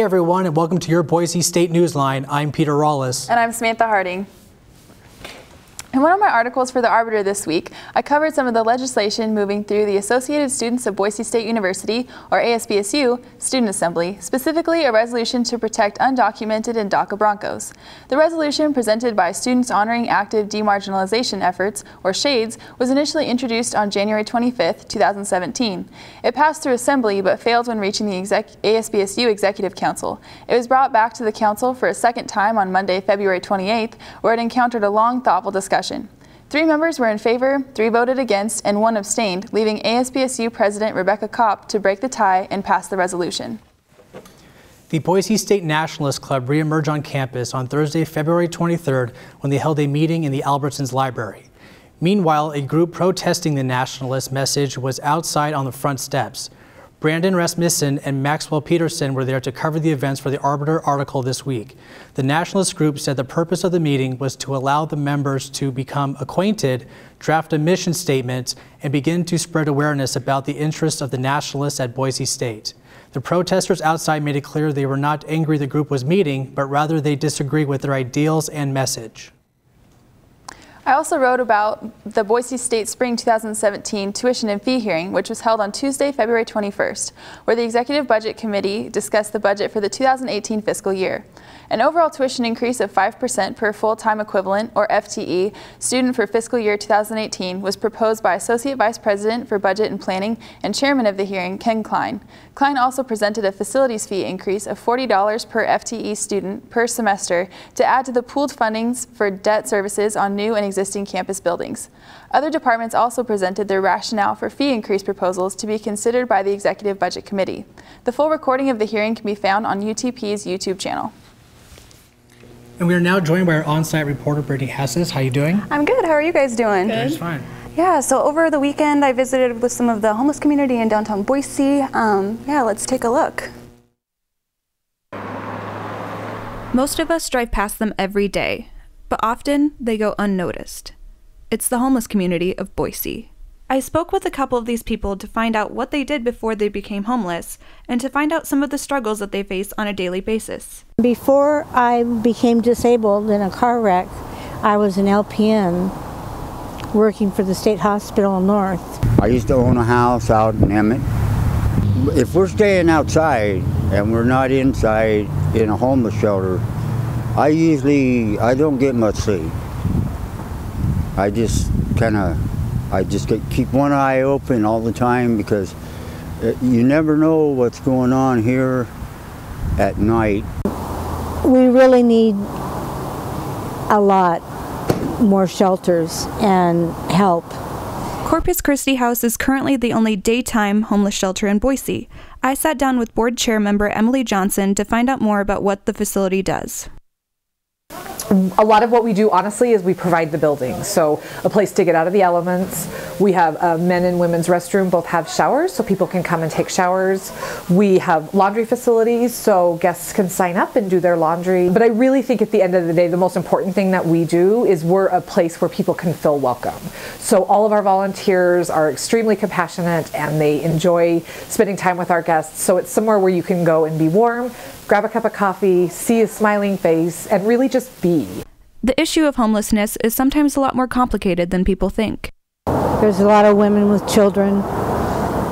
everyone, and welcome to your Boise State Newsline. I'm Peter Rawlis. And I'm Samantha Harding. In one of my articles for The Arbiter this week, I covered some of the legislation moving through the Associated Students of Boise State University, or ASBSU, Student Assembly, specifically a resolution to protect undocumented and DACA Broncos. The resolution, presented by Students Honoring Active Demarginalization Efforts, or SHADES, was initially introduced on January 25, 2017. It passed through Assembly but failed when reaching the ASBSU Executive Council. It was brought back to the Council for a second time on Monday, February 28th, where it encountered a long, thoughtful discussion. 3 members were in favor, 3 voted against, and 1 abstained, leaving ASBSU President Rebecca Kopp to break the tie and pass the resolution. The Boise State Nationalist Club reemerged on campus on Thursday, February 23rd, when they held a meeting in the Albertsons Library. Meanwhile, a group protesting the Nationalist message was outside on the front steps. Brandon Rasmussen and Maxwell Peterson were there to cover the events for the Arbiter article this week. The Nationalist group said the purpose of the meeting was to allow the members to become acquainted, draft a mission statement, and begin to spread awareness about the interests of the Nationalists at Boise State. The protesters outside made it clear they were not angry the group was meeting, but rather they disagree with their ideals and message. I also wrote about the Boise State Spring 2017 tuition and fee hearing, which was held on Tuesday, February 21st, where the Executive Budget Committee discussed the budget for the 2018 fiscal year. An overall tuition increase of 5% per full-time equivalent, or FTE, student for fiscal year 2018 was proposed by Associate Vice President for Budget and Planning and Chairman of the hearing, Ken Klein. Klein also presented a facilities fee increase of $40 per FTE student per semester to add to the pooled fundings for debt services on new and existing campus buildings. Other departments also presented their rationale for fee increase proposals to be considered by the Executive Budget Committee. The full recording of the hearing can be found on UTP's YouTube channel. And we are now joined by our on-site reporter, Brittany Hasses. How are you doing? I'm good. How are you guys doing? Good. Just fine. Yeah, so over the weekend I visited with some of the homeless community in downtown Boise. Yeah, let's take a look. Most of us drive past them every day, but often they go unnoticed. It's the homeless community of Boise. I spoke with a couple of these people to find out what they did before they became homeless and to find out some of the struggles that they face on a daily basis. Before I became disabled in a car wreck, I was an LPN working for the State Hospital North. I used to own a house out in Emmett. If we're staying outside and we're not inside in a homeless shelter, I don't get much sleep. I just keep one eye open all the time because you never know what's going on here at night. We really need a lot more shelters and help. Corpus Christi House is currently the only daytime homeless shelter in Boise. I sat down with board chair member Emily Johnson to find out more about what the facility does. A lot of what we do, honestly, is we provide the building. So a place to get out of the elements. We have a men and women's restroom, both have showers, so people can come and take showers. We have laundry facilities, so guests can sign up and do their laundry. But I really think at the end of the day, the most important thing that we do is we're a place where people can feel welcome. So all of our volunteers are extremely compassionate and they enjoy spending time with our guests. So it's somewhere where you can go and be warm, grab a cup of coffee, see a smiling face, and really just be. The issue of homelessness is sometimes a lot more complicated than people think. There's a lot of women with children.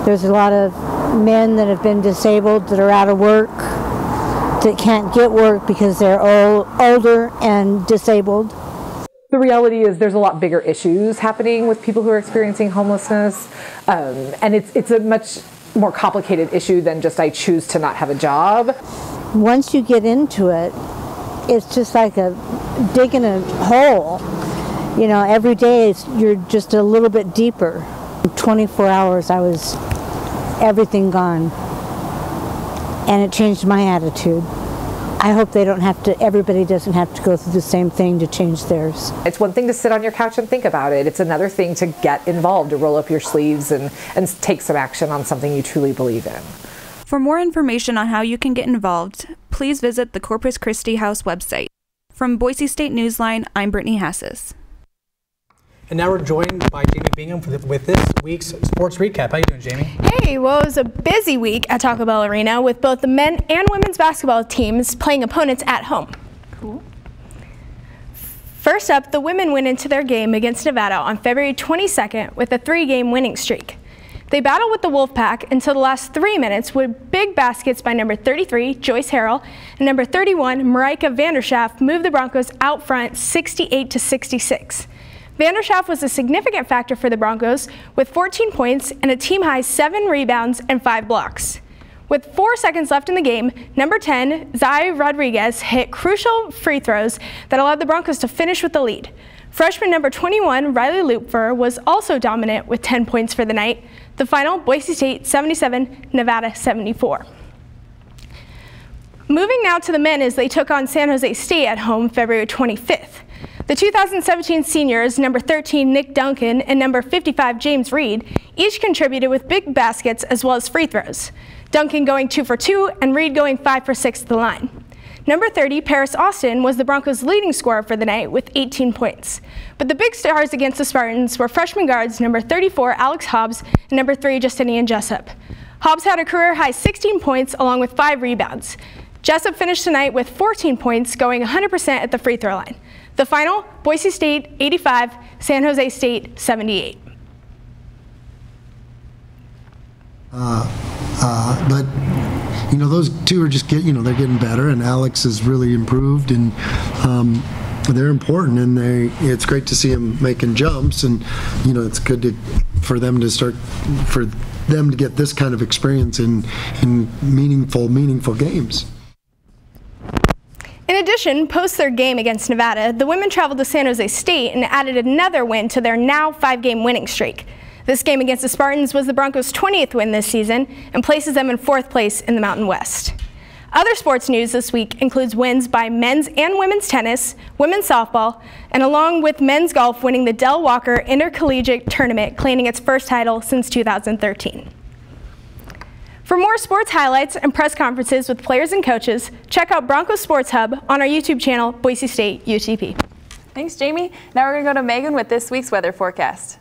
There's a lot of men that have been disabled that are out of work, that can't get work because they're older and disabled. The reality is there's a lot bigger issues happening with people who are experiencing homelessness, and it's a much more complicated issue than just I choose to not have a job. Once you get into it, it's just like digging a hole. You know, every day you're just a little bit deeper. In 24 hours I was everything gone, and it changed my attitude. I hope everybody doesn't have to go through the same thing to change theirs. It's one thing to sit on your couch and think about it. It's another thing to get involved, to roll up your sleeves and take some action on something you truly believe in. For more information on how you can get involved, please visit the Corpus Christi House website. From Boise State Newsline, I'm Brittany Hasses. And now we're joined by Jamie Bingham with this week's sports recap. How you doing, Jamie? Hey, well, it was a busy week at Taco Bell Arena with both the men and women's basketball teams playing opponents at home. Cool. First up, the women went into their game against Nevada on February 22nd with a 3-game winning streak. They battled with the Wolfpack until the last 3 minutes with big baskets by number 33, Joyce Harrell, and number 31, Marika Vanderschaft, moved the Broncos out front 68-66. Vanderschaft was a significant factor for the Broncos with 14 points and a team-high 7 rebounds and 5 blocks. With 4 seconds left in the game, number 10, Zai Rodriguez, hit crucial free throws that allowed the Broncos to finish with the lead. Freshman number 21, Riley Lupfer, was also dominant with 10 points for the night. The final, Boise State 77, Nevada 74. Moving now to the men as they took on San Jose State at home February 25th. The 2017 seniors, number 13, Nick Duncan, and number 55, James Reed, each contributed with big baskets as well as free throws. Duncan going 2 for 2 and Reed going 5 for 6 at the line. Number 30, Paris Austin, was the Broncos' leading scorer for the night with 18 points. But the big stars against the Spartans were freshman guards number 34, Alex Hobbs, and number 3, Justinian Jessup. Hobbs had a career-high 16 points along with 5 rebounds. Jessup finished tonight with 14 points, going 100% at the free throw line. The final, Boise State 85, San Jose State 78. But you know, those two are just they're getting better, and Alex has really improved, and they're important, and it's great to see them making jumps, and you know, it's good for them to get this kind of experience in meaningful games. In addition, post their game against Nevada, the women traveled to San Jose State and added another win to their now 5-game winning streak. This game against the Spartans was the Broncos' 20th win this season and places them in 4th place in the Mountain West. Other sports news this week includes wins by men's and women's tennis, women's softball, and along with men's golf winning the Del Walker Intercollegiate Tournament, claiming its first title since 2013. For more sports highlights and press conferences with players and coaches, check out Broncos Sports Hub on our YouTube channel, Boise State UTP. Thanks, Jamie. Now we're going to go to Megan with this week's weather forecast.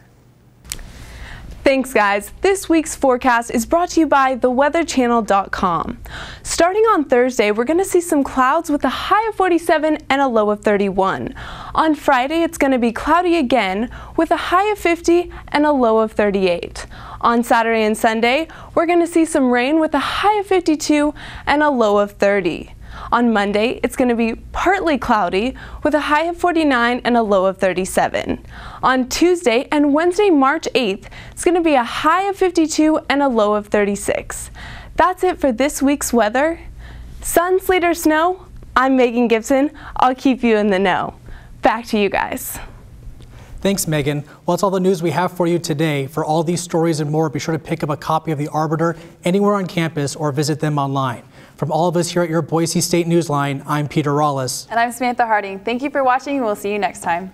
Thanks, guys. This week's forecast is brought to you by theweatherchannel.com. Starting on Thursday, we're going to see some clouds with a high of 47 and a low of 31. On Friday, it's going to be cloudy again with a high of 50 and a low of 38. On Saturday and Sunday, we're going to see some rain with a high of 52 and a low of 30. On Monday, it's going to be partly cloudy with a high of 49 and a low of 37. On Tuesday and Wednesday, March 8th, it's going to be a high of 52 and a low of 36. That's it for this week's weather. Sun, sleet, or snow? I'm Megan Gibson. I'll keep you in the know. Back to you guys. Thanks, Megan. Well, that's all the news we have for you today. For all these stories and more, be sure to pick up a copy of The Arbiter anywhere on campus or visit them online. From all of us here at your Boise State Newsline, I'm Peter Rawlis. And I'm Samantha Harding. Thank you for watching, and we'll see you next time.